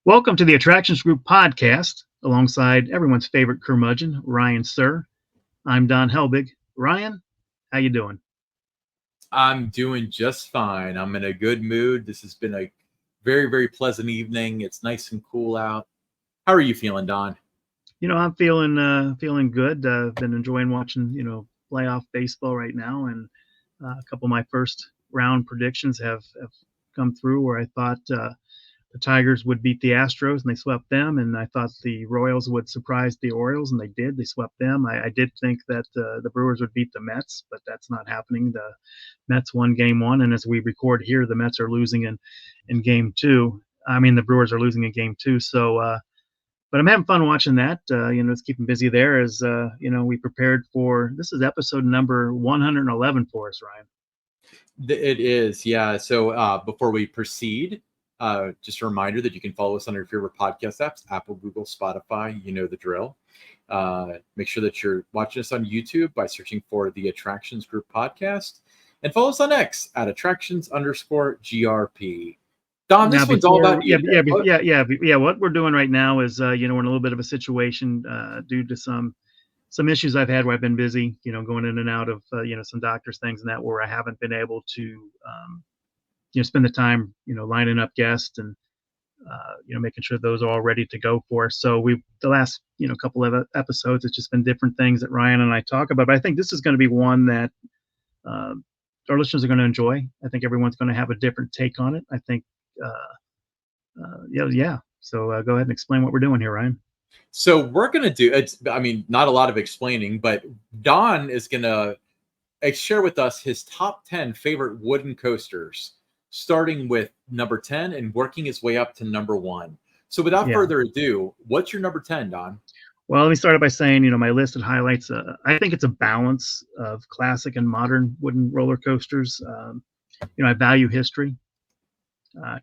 Welcome to the Attractions Group podcast, alongside everyone's favorite curmudgeon, Ryan Sir. I'm Don Helbig. Ryan, how you doing? I'm doing just fine. I'm in a good mood. This has been a very, very pleasant evening. It's nice and cool out. How are you feeling, Don? I'm feeling good. Been enjoying watching playoff baseball right now, and a couple of my first round predictions have come through where I thought the Tigers would beat the Astros and they swept them, and I thought the Royals would surprise the Orioles, and they did. They swept them. I did think that the Brewers would beat the Mets, but that's not happening. The Mets won Game 1, and as we record here, the Mets are losing in Game 2. I mean, the Brewers are losing in Game 2. So, but I'm having fun watching that. It's keeping busy there as we prepared for this is episode number 111 for us, Ryan. It is, yeah. So before we proceed, just a reminder that you can follow us on your favorite podcast apps, Apple, Google, Spotify. You know the drill. Make sure that you're watching us on YouTube by searching for the Attractions Group podcast, and follow us on X at attractions_GRP. Don, this one's all about you. What we're doing right now is, we're in a little bit of a situation due to some issues I've had where I've been busy, going in and out of, some doctor's things and that, where I haven't been able to, spend the time, lining up guests and, making sure those are all ready to go for us. So the last, couple of episodes, it's just been different things that Ryan and I talk about. But I think this is going to be one that our listeners are going to enjoy. I think everyone's going to have a different take on it. I think, yeah. So go ahead and explain what we're doing here, Ryan. So we're going to do, not a lot of explaining, but Don is going to share with us his top 10 favorite wooden coasters, starting with number 10 and working his way up to number 1. So without further ado, what's your number 10, Don? Well, let me start by saying, my list of highlights, I think it's a balance of classic and modern wooden roller coasters. I value history,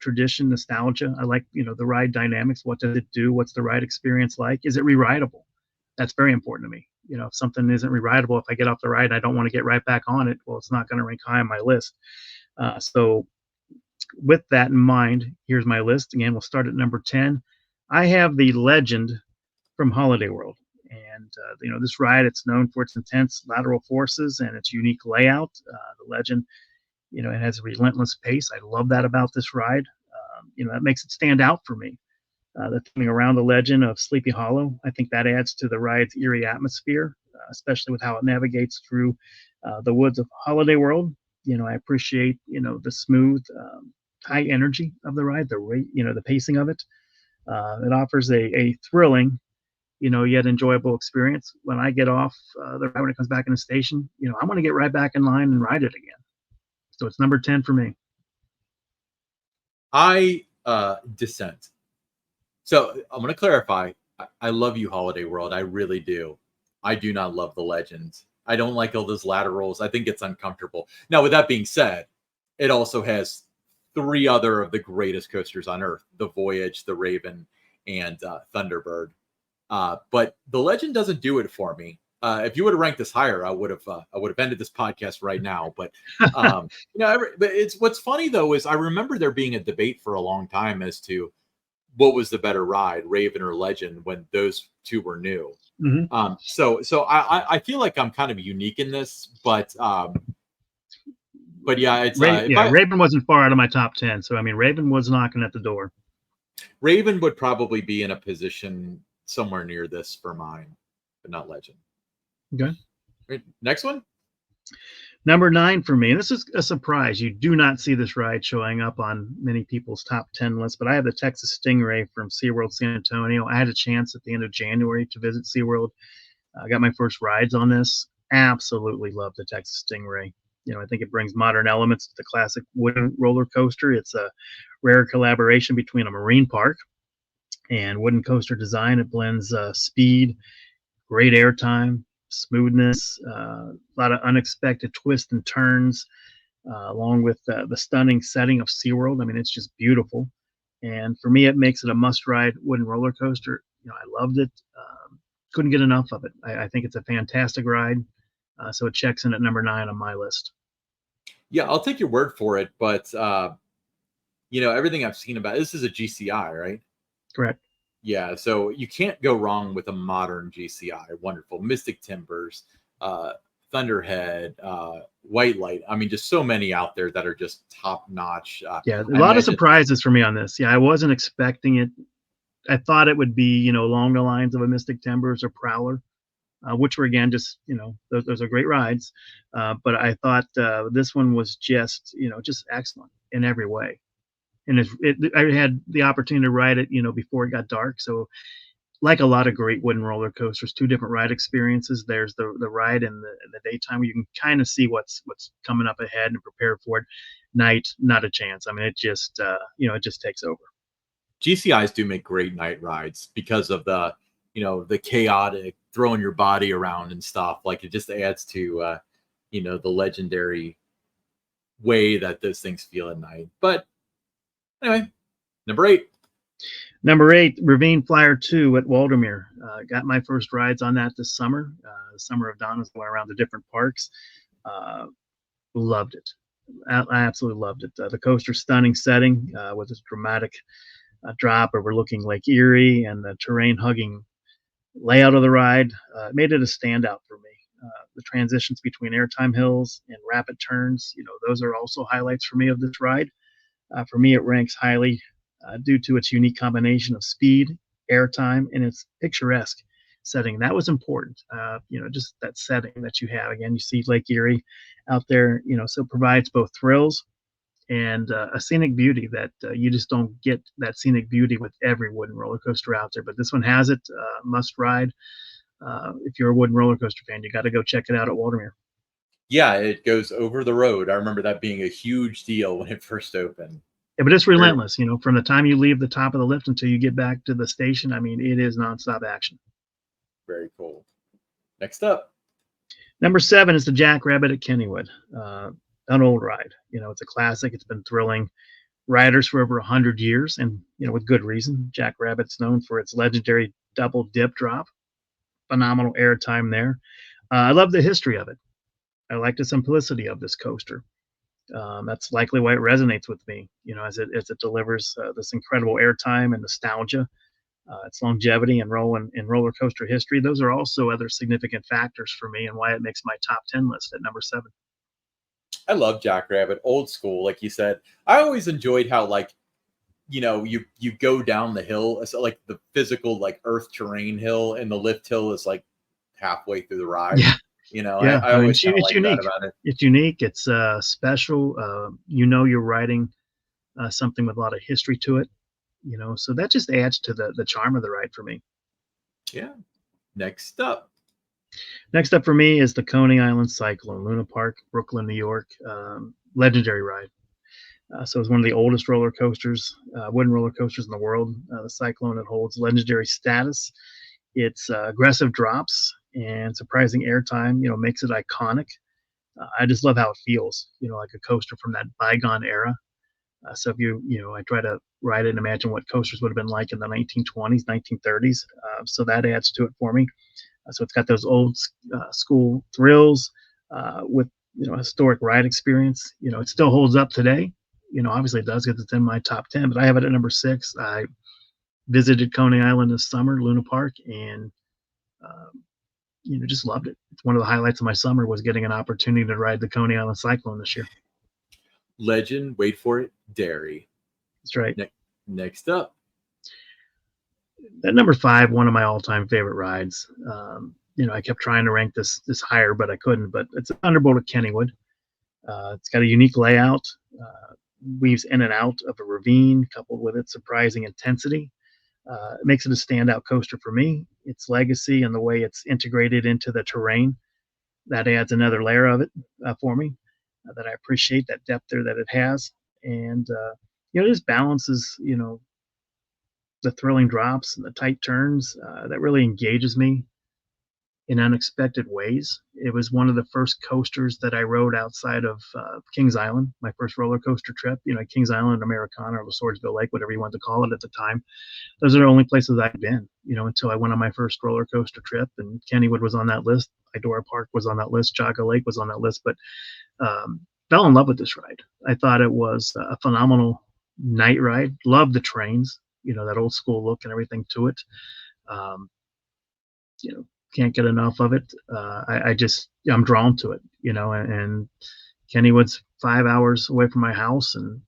tradition, nostalgia. I like, the ride dynamics. What does it do? What's the ride experience like? Is it re-rideable? That's very important to me. If something isn't re-rideable, if I get off the ride and I don't want to get right back on it, well, it's not going to rank high on my list. So with that in mind, here's my list. Again, we'll start at number 10. I have the Legend from Holiday World. And, this ride, it's known for its intense lateral forces and its unique layout. The Legend, it has a relentless pace. I love that about this ride. That makes it stand out for me. The theming around the Legend of Sleepy Hollow, I think that adds to the ride's eerie atmosphere, especially with how it navigates through the woods of Holiday World. I appreciate, the smooth, high energy of the ride, the pacing of it. It offers a thrilling, yet enjoyable experience. When I get off the ride, when it comes back in the station, I want to get right back in line and ride it again. So it's number 10 for me. I dissent. So I'm going to clarify. I love you, Holiday World. I really do. I do not love the Legend. I don't like all those laterals. I think it's uncomfortable. Now, with that being said, it also has 3 other of the greatest coasters on Earth: the Voyage, the Raven, and Thunderbird. But the Legend doesn't do it for me. If you would have ranked this higher, I would have ended this podcast right now. But but it's what's funny though is I remember there being a debate for a long time as to what was the better ride, Raven or Legend, when those 2 were new. Mm-hmm. So I feel like I'm kind of unique in this, but yeah, it's Raven wasn't far out of my top 10. So I mean, Raven was knocking at the door. Raven would probably be in a position somewhere near this for mine, but not Legend. Okay. Right, next one. Number 9 for me, and this is a surprise. You do not see this ride showing up on many people's top 10 lists, but I have the Texas Stingray from SeaWorld San Antonio. I had a chance at the end of January to visit SeaWorld. I got my first rides on this. Absolutely love the Texas Stingray. I think it brings modern elements to the classic wooden roller coaster. It's a rare collaboration between a marine park and wooden coaster design. It blends speed, great airtime, smoothness, a lot of unexpected twists and turns, along with the stunning setting of SeaWorld. I mean, it's just beautiful. And for me, it makes it a must-ride wooden roller coaster. I loved it. Couldn't get enough of it. I think it's a fantastic ride. So it checks in at number 9 on my list. Yeah, I'll take your word for it. But, everything I've seen about this is a GCI, right? Correct. Yeah, so you can't go wrong with a modern GCI. Wonderful. Mystic Timbers, uh, Thunderhead, White Light. I mean, just so many out there that are just top notch. Yeah, a I lot of imagine, surprises for me on this. Yeah, I wasn't expecting it. I thought it would be, along the lines of a Mystic Timbers or Prowler, which were again just, those are great rides. But I thought this one was just, just excellent in every way. And I had the opportunity to ride it, before it got dark. So like a lot of great wooden roller coasters, two different ride experiences. There's the ride in the daytime where you can kind of see what's coming up ahead and prepare for it. Night, not a chance. I mean, it just it just takes over. GCIs do make great night rides because of the chaotic throwing your body around and stuff. Like it just adds to, the legendary way that those things feel at night. But anyway, number 8. Number 8, Ravine Flyer 2 at Waldermere. Got my first rides on that this summer. Summer of Donna's, went around the different parks. Uh, Loved it. I absolutely loved it. The coaster stunning setting with this dramatic drop overlooking Lake Erie and the terrain hugging layout of the ride made it a standout for me. The transitions between airtime hills and rapid turns, those are also highlights for me of this ride. For me, it ranks highly due to its unique combination of speed, airtime, and its picturesque setting. That was important. Just that setting that you have. Again, you see Lake Erie out there, so it provides both thrills and a scenic beauty that you just don't get that scenic beauty with every wooden roller coaster out there. But this one has it. Must ride. If you're a wooden roller coaster fan, you got to go check it out at Waldermere. Yeah, it goes over the road. I remember that being a huge deal when it first opened. Yeah, but it's relentless. From the time you leave the top of the lift until you get back to the station. I mean, it is nonstop action. Very cool. Next up. Number 7 is the Jackrabbit at Kennywood. An old ride. It's a classic. It's been thrilling riders for over 100 years, and with good reason. Jackrabbit's known for its legendary double dip drop. Phenomenal airtime there. I love the history of it. I like the simplicity of this coaster. That's likely why it resonates with me. As it delivers this incredible airtime and nostalgia. Its longevity and role in roller coaster history. Those are also other significant factors for me and why it makes my top 10 list at number 7. I love Jackrabbit, old school, like you said. I always enjoyed how you go down the hill, so like the physical like earth terrain hill, and the lift hill is like halfway through the ride. Yeah. I always kind of like unique. that about it. It's unique. It's special. You're riding something with a lot of history to it. So that just adds to the charm of the ride for me. Yeah. Next up for me is the Coney Island Cyclone, Luna Park, Brooklyn, New York. Legendary ride. So it's one of the oldest roller coasters, wooden roller coasters in the world. The Cyclone, it holds legendary status. Its aggressive drops and surprising airtime, makes it iconic. I just love how it feels, like a coaster from that bygone era. So if I try to ride it and imagine what coasters would have been like in the 1920s, 1930s. So that adds to it for me. So it's got those old school thrills with historic ride experience. It still holds up today. Obviously it does because it's in my top 10, but I have it at number 6. I visited Coney Island this summer, Luna Park, and just loved it. It's one of the highlights of my summer was getting an opportunity to ride the Coney Island Cyclone this year. Legend, wait for it, Dairy. That's right. Next up. At number 5, one of my all-time favorite rides. I kept trying to rank this higher, but I couldn't. But it's a Thunderbolt at Kennywood. It's got a unique layout, weaves in and out of a ravine, coupled with its surprising intensity. It makes it a standout coaster for me. Its legacy and the way it's integrated into the terrain, that adds another layer of it for me. That I appreciate that depth there that it has, and it just balances, the thrilling drops and the tight turns that really engages me in unexpected ways. It was one of the first coasters that I rode outside of Kings Island, my first roller coaster trip. Kings Island, Americana, or the Swordsville Lake, whatever you wanted to call it at the time. Those are the only places I'd been, until I went on my first roller coaster trip. And Kennywood was on that list. Idora Park was on that list. Chaga Lake was on that list. But fell in love with this ride. I thought it was a phenomenal night ride. Loved the trains. that old school look and everything to it. Um, can't get enough of it. I'm drawn to it, and Kennywood's 5 hours away from my house. And,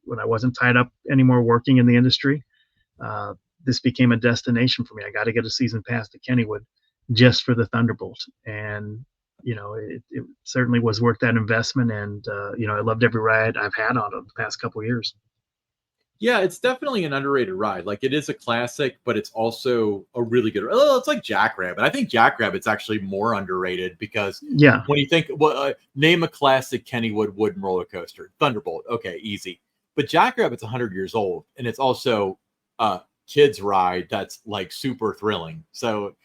when I wasn't tied up anymore working in the industry, uh, this became a destination for me. I got to get a season pass to Kennywood just for the Thunderbolt. And, it certainly was worth that investment. And, I loved every ride I've had on it the past couple of years. Yeah, it's definitely an underrated ride. Like, it is a classic, but it's also a really good. Oh, it's like Jackrabbit. I think Jackrabbit's actually more underrated because Yeah. when you think, name a classic Kennywood wooden roller coaster, Thunderbolt. Okay, easy. But Jackrabbit's 100 years old, and it's also a kids ride that's like super thrilling. So,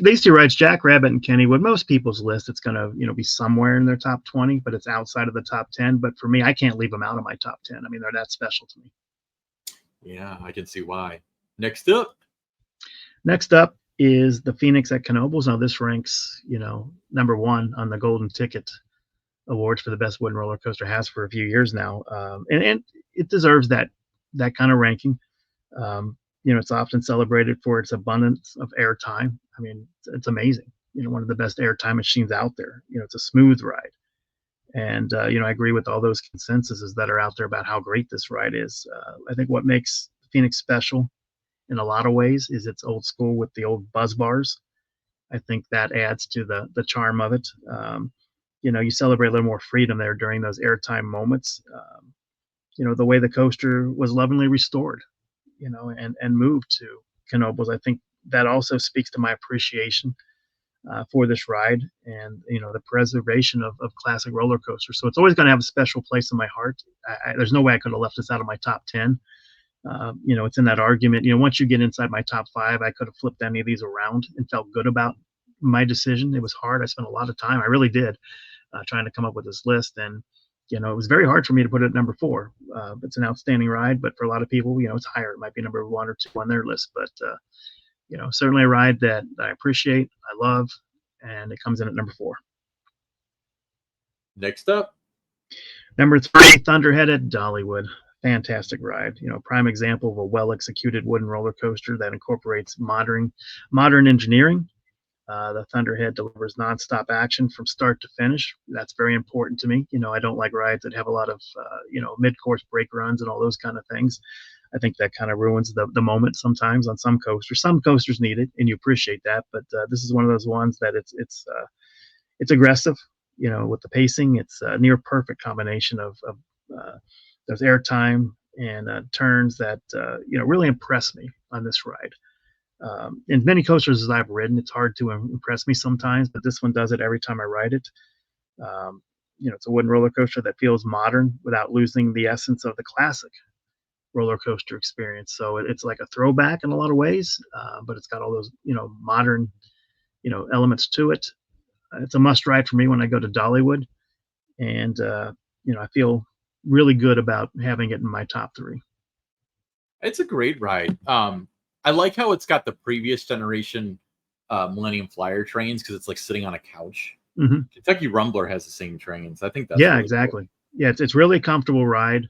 these two rides, Jackrabbit and Kennywood, most people's list, it's going to, be somewhere in their top 20, but it's outside of the top 10. But for me, I can't leave them out of my top 10. I mean, they're that special to me. Yeah, I can see why. Next up is the Phoenix at Knoebels. Now, this ranks, number one on the Golden Ticket Awards for the best wooden roller coaster, has for a few years now. And it deserves that kind of ranking. It's often celebrated for its abundance of airtime. I mean, it's amazing. One of the best airtime machines out there. It's a smooth ride. And, I agree with all those consensuses that are out there about how great this ride is. I think what makes Phoenix special in a lot of ways is it's old school with the old buzz bars. I think that adds to the charm of it. You celebrate a little more freedom there during those airtime moments. The way the coaster was lovingly restored, and moved to Knoebels. I think that also speaks to my appreciation for this ride and, the preservation of classic roller coasters. So it's always going to have a special place in my heart. There's no way I could have left this out of my top 10. It's in that argument. Once you get inside my top 5, I could have flipped any of these around and felt good about my decision. It was hard. I spent a lot of time. I really did, trying to come up with this list. And, it was very hard for me to put it at number 4. It's an outstanding ride, but for a lot of people, it's higher. It might be number 1 or 2 on their list, but, certainly a ride that I appreciate, I love, and it comes in at number 4. Next up, number 3, Thunderhead at Dollywood. Fantastic ride. Prime example of a well-executed wooden roller coaster that incorporates modern engineering. The Thunderhead delivers nonstop action from start to finish. That's very important to me. I don't like rides that have a lot of, mid-course brake runs and all those kind of things. I think that kind of ruins the moment sometimes on some coasters. Some coasters need it, and you appreciate that. But this is one of those ones that it's aggressive. With the pacing, it's a near perfect combination of those airtime and turns that really impress me on this ride. In many coasters as I've ridden, it's hard to impress me sometimes, but this one does it every time I ride it. It's a wooden roller coaster that feels modern without losing the essence of the classic roller coaster experience. So it's like a throwback in a lot of ways, but it's got all those, modern, elements to it. It's a must ride for me when I go to Dollywood. And, I feel really good about having it in my top 3. It's a great ride. I like how it's got the previous generation Millennium Flyer trains because it's like sitting on a couch. Mm-hmm. Kentucky Rumbler has the same trains. I think that's really Cool. exactly. Yeah, it's really a comfortable ride.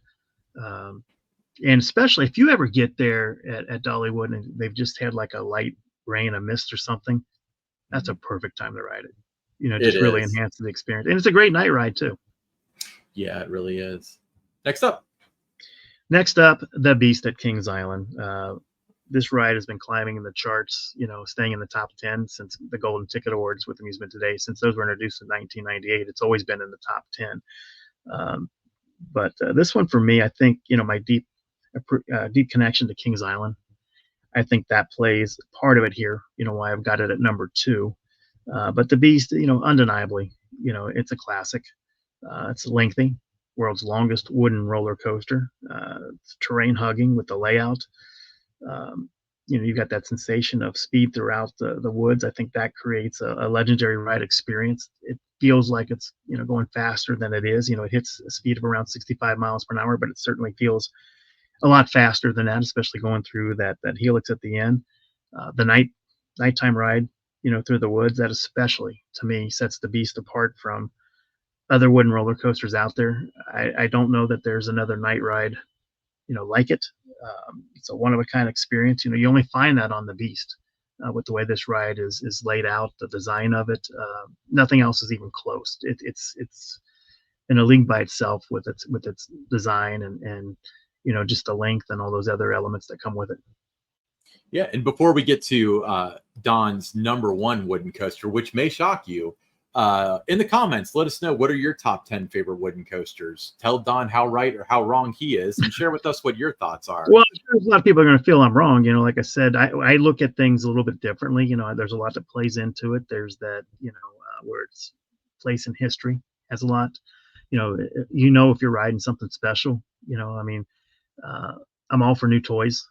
And especially if you ever get there at Dollywood and they've just had like a light rain, a mist or something, that's a perfect time to ride it. Just really enhances the experience. And it's a great night ride too. Yeah, it really is. Next up, the Beast at Kings Island. This ride has been climbing in the charts, staying in the top 10 since the Golden Ticket Awards with Amusement Today. Since those were introduced in 1998, it's always been in the top 10. But this one for me, I think, my deep connection to Kings Island, I think that plays part of it here, why I've got it at number 2. But the Beast, undeniably, it's a classic. It's lengthy, world's longest wooden roller coaster. It's terrain hugging with the layout. You've got that sensation of speed throughout the woods. I think that creates a legendary ride experience. It feels like it's, going faster than it is. It hits a speed of around 65 miles per hour, but it certainly feels a lot faster than that, especially going through that helix at the end. The nighttime ride, through the woods, that especially to me sets the Beast apart from other wooden roller coasters out there. I don't know that there's another night ride, like it. It's a one of a kind experience. You only find that on the Beast with the way this ride is laid out, the design of it. Nothing else is even close. It's in a league by itself with its design and just the length and all those other elements that come with it. Yeah, and before we get to Don's number one wooden coaster, which may shock you, in the comments, let us know what are your top 10 favorite wooden coasters. Tell Don how right or how wrong he is, and share with us what your thoughts are. Well, a lot of people are going to feel I'm wrong. Like I said, I look at things a little bit differently. There's a lot that plays into it. There's that, where it's place in history has a lot. If you're riding something special, I mean, I'm all for new toys.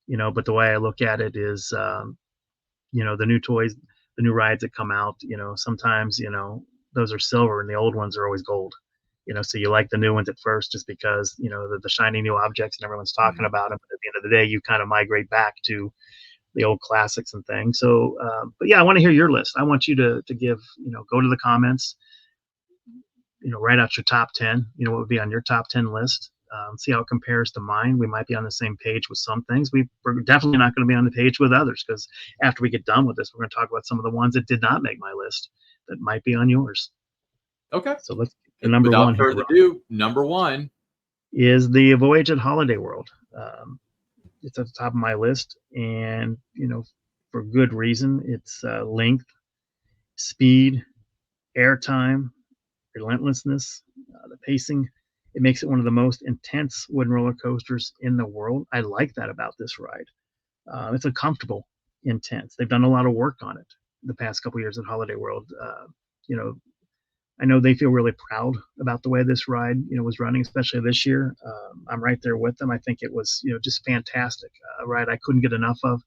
But the way I look at it is, the new toys, the new rides that come out, sometimes, those are silver and the old ones are always gold, so you like the new ones at first just because, the shiny new objects and everyone's talking about them. But at the end of the day, you kind of migrate back to the old classics and things. So, but yeah, I want to hear your list. I want you to give, go to the comments, write out your top 10, what would be on your top 10 list. See how it compares to mine. We might be on the same page with some things. We're definitely not going to be on the page with others, because after we get done with this, we're going to talk about some of the ones that did not make my list that might be on yours. Okay. So let's get number one. Without further ado, number one is the Voyage at Holiday World. It's at the top of my list, and for good reason. It's length, speed, airtime, relentlessness, the pacing. It makes it one of the most intense wooden roller coasters in the world. I like that about this ride. It's a comfortable, intense. They've done a lot of work on it the past couple of years at Holiday World. I know they feel really proud about the way this ride, was running, especially this year. I'm right there with them. I think it was, just fantastic. A ride I couldn't get enough of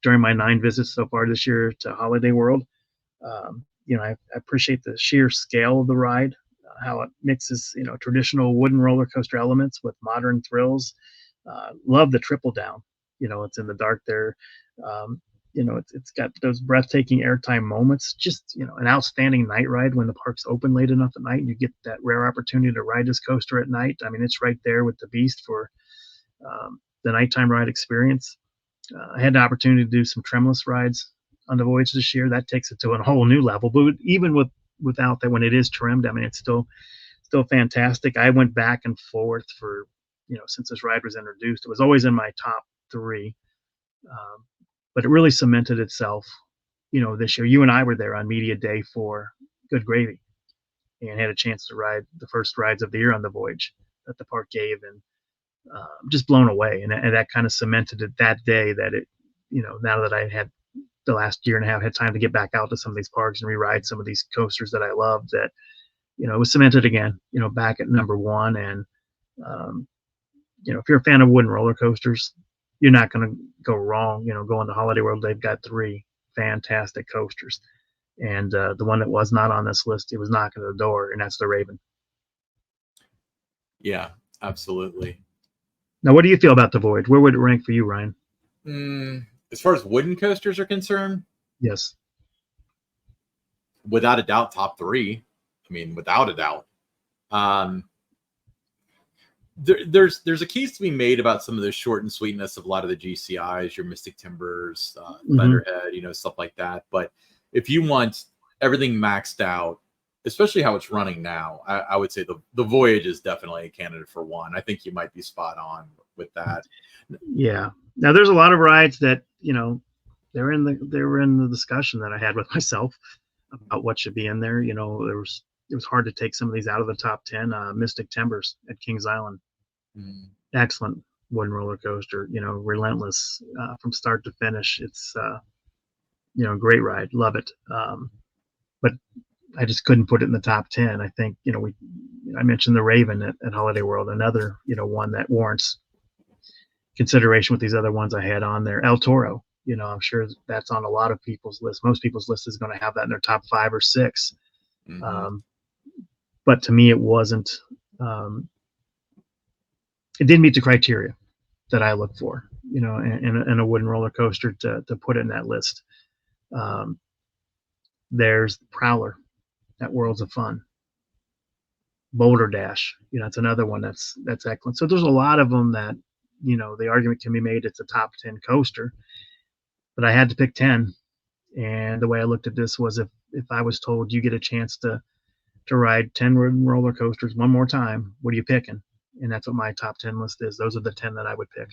during my 9 visits so far this year to Holiday World. I appreciate the sheer scale of the ride. How it mixes, traditional wooden roller coaster elements with modern thrills. Love the triple down. It's in the dark there. It's got those breathtaking airtime moments. Just, an outstanding night ride when the park's open late enough at night and you get that rare opportunity to ride this coaster at night. I mean, it's right there with the Beast for the nighttime ride experience. I had the opportunity to do some trimless rides on the Voyage this year. That takes it to a whole new level. But even without that, when it is trimmed, I mean, it's still fantastic. I went back and forth for, since this ride was introduced. It was always in my top 3, but it really cemented itself, this year. You and I were there on media day for Good Gravy and had a chance to ride the first rides of the year on the Voyage that the park gave, and just blown away. And that kind of cemented it that day that it, now that I had the last year and a half had time to get back out to some of these parks and re-ride some of these coasters that I loved, that, it was cemented again, back at number 1. And, if you're a fan of wooden roller coasters, you're not going to go wrong, going to Holiday World. They've got 3 fantastic coasters. And the one that was not on this list, it was knocking at the door, and that's the Raven. Yeah, absolutely. Now, what do you feel about the Voyage? Where would it rank for you, Ryan? As far as wooden coasters are concerned, yes, without a doubt, top 3. I mean, without a doubt. There's a case to be made about some of the short and sweetness of a lot of the GCIs, your Mystic Timbers, Thunderhead, stuff like that. But if you want everything maxed out, especially how it's running now, I would say the Voyage is definitely a candidate for 1. I think you might be spot on with that. Yeah. Now there's a lot of rides that, they were in the discussion that I had with myself about what should be in there. It was hard to take some of these out of the top 10. Mystic Timbers at Kings Island, excellent wooden roller coaster. Relentless from start to finish. It's great ride, love it. But I just couldn't put it in the top 10. I think I mentioned the Raven at Holiday World, another one that warrants consideration with these other ones I had on there. El Toro, I'm sure that's on a lot of people's list. Most people's list is going to have that in their top 5 or 6. But to me, it wasn't. It didn't meet the criteria that I look for, in a wooden roller coaster to put it in that list. There's Prowler at Worlds of Fun. Boulder Dash, it's another one that's excellent. So there's a lot of them that the argument can be made it's a top 10 coaster, but I had to pick 10. And the way I looked at this was if I was told you get a chance to ride 10 roller coasters one more time, what are you picking? And that's what my top 10 list is. Those are the 10 that I would pick.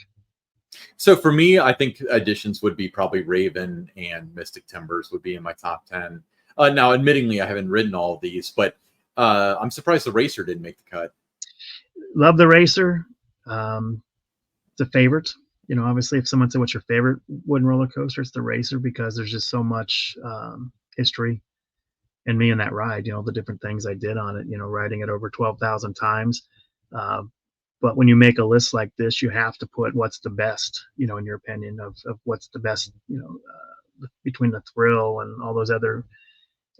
So for me, I think additions would be probably Raven and Mystic Timbers would be in my top 10. Now, admittingly, I haven't ridden all of these, but I'm surprised the Racer didn't make the cut. Love the Racer. It's a favorite. Obviously, if someone said, what's your favorite wooden roller coaster, it's the Racer, because there's just so much history and me in that ride, the different things I did on it, riding it over 12,000 times. But when you make a list like this, you have to put what's the best, in your opinion, of what's the best, between the thrill and all those other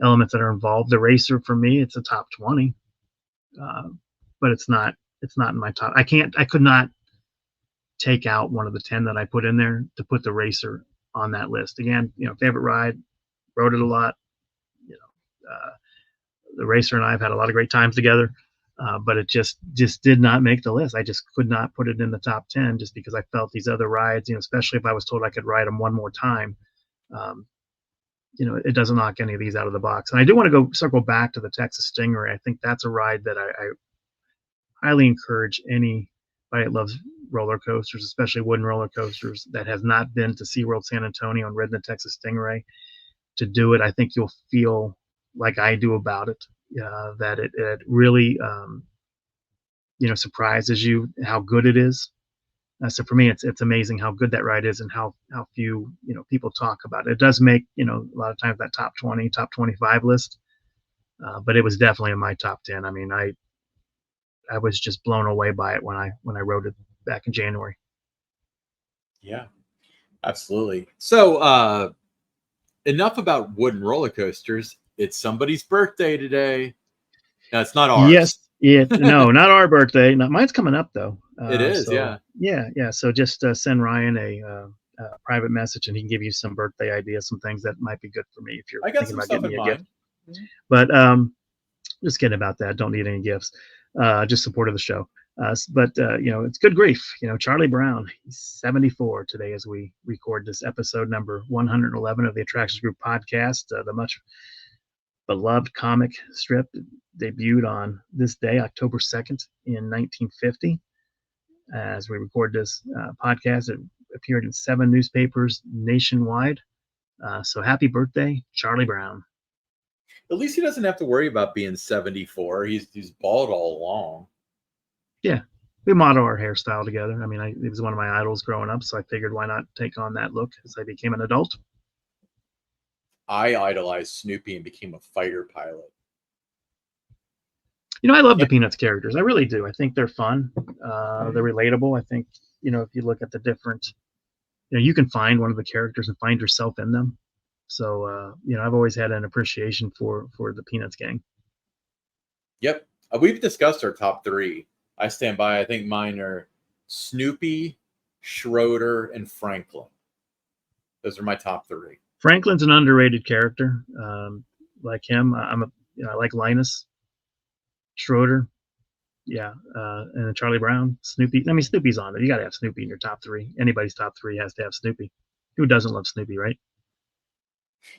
elements that are involved. The Racer, for me, it's a top 20, but it's not in my top. I could not take out one of the 10 that I put in there to put the Racer on that list. Again, favorite ride, rode it a lot. The Racer and I have had a lot of great times together, but it just did not make the list. I just could not put it in the top 10 just because I felt these other rides, especially if I was told I could ride them one more time, it doesn't knock any of these out of the box. And I do want to circle back to the Texas Stingray. I think that's a ride that I highly encourage anybody that loves roller coasters, especially wooden roller coasters, that has not been to SeaWorld San Antonio and ridden the Texas Stingray, to do it. I think you'll feel like I do about it, that it really, surprises you how good it is. So for me, it's amazing how good that ride is and how few, people talk about it. It does make, a lot of times that top 20, top 25 list, but it was definitely in my top 10. I mean, I was just blown away by it when I rode it back in January. Yeah, absolutely. So enough about wooden roller coasters. It's somebody's birthday today. No, it's not ours. Yes. No, not our birthday. Mine's coming up though. It is. So, yeah. So just send Ryan a private message, and he can give you some birthday ideas, some things that might be good for me if you're thinking about getting me a gift. But just kidding about that. Don't need any gifts. Just support of the show. But it's good grief. Charlie Brown, he's 74 today as we record this episode number 111 of the Attractions Group podcast. The much beloved comic strip debuted on this day, October 2nd in 1950. As we record this podcast, it appeared in 7 newspapers nationwide. So happy birthday, Charlie Brown. At least he doesn't have to worry about being 74. He's bald all along. Yeah, we model our hairstyle together. I mean, it was one of my idols growing up, so I figured why not take on that look as I became an adult. I idolized Snoopy and became a fighter pilot. I love the Peanuts characters. I really do. I think they're fun. They're relatable. I think, if you look at the different, you can find one of the characters and find yourself in them. So, I've always had an appreciation for the Peanuts gang. Yep. We've discussed our top 3. I stand by. I think mine are Snoopy, Schroeder, and Franklin. Those are my top 3. Franklin's an underrated character. Like him, I like Linus, Schroeder, and Charlie Brown, Snoopy. I mean, Snoopy's on there. You got to have Snoopy in your top 3. Anybody's top 3 has to have Snoopy. Who doesn't love Snoopy, right?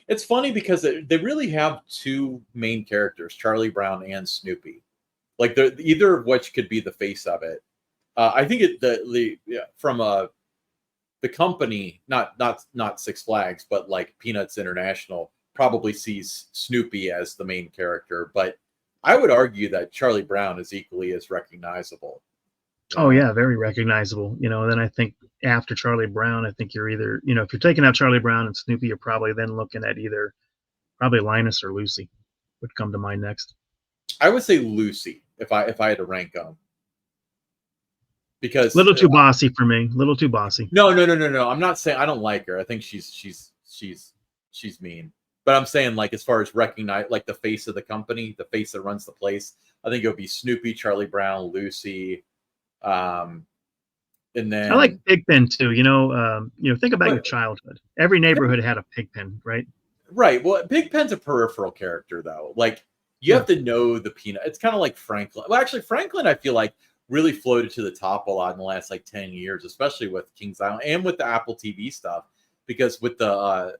It's funny because they really have 2 main characters, Charlie Brown and Snoopy. Like either of which could be the face of it. I think from the company, not Six Flags, but like Peanuts International, probably sees Snoopy as the main character. But I would argue that Charlie Brown is equally as recognizable. Oh yeah, very recognizable. Then I think after Charlie Brown, I think you're either, if you're taking out Charlie Brown and Snoopy, you're probably then looking at either probably Linus or Lucy would come to mind next. I would say Lucy if I had to rank them. Because little too bossy for me. Little too bossy. No. I'm not saying I don't like her. I think she's mean. But I'm saying, like, as far as recognize, like, the face of the company, the face that runs the place, I think it would be Snoopy, Charlie Brown, Lucy, and then I like Pigpen too. Think about your childhood. Every neighborhood had a Pigpen, right? Right. Well, Pigpen's a peripheral character, though. Like, you have to know the Peanut. It's kind of like Franklin. Well, actually, Franklin, I feel like really floated to the top a lot in the last like 10 years, especially with Kings Island and with the Apple TV stuff, because with the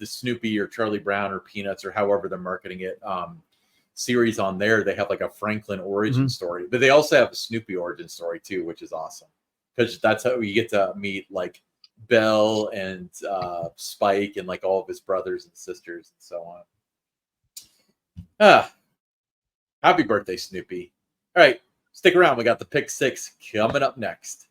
Snoopy or Charlie Brown or Peanuts or however they're marketing it series on there, they have like a Franklin origin story, but they also have a Snoopy origin story too, which is awesome because that's how you get to meet like Belle and Spike and like all of his brothers and sisters and so on. Happy birthday, Snoopy. All right, stick around. We got the pick six coming up next.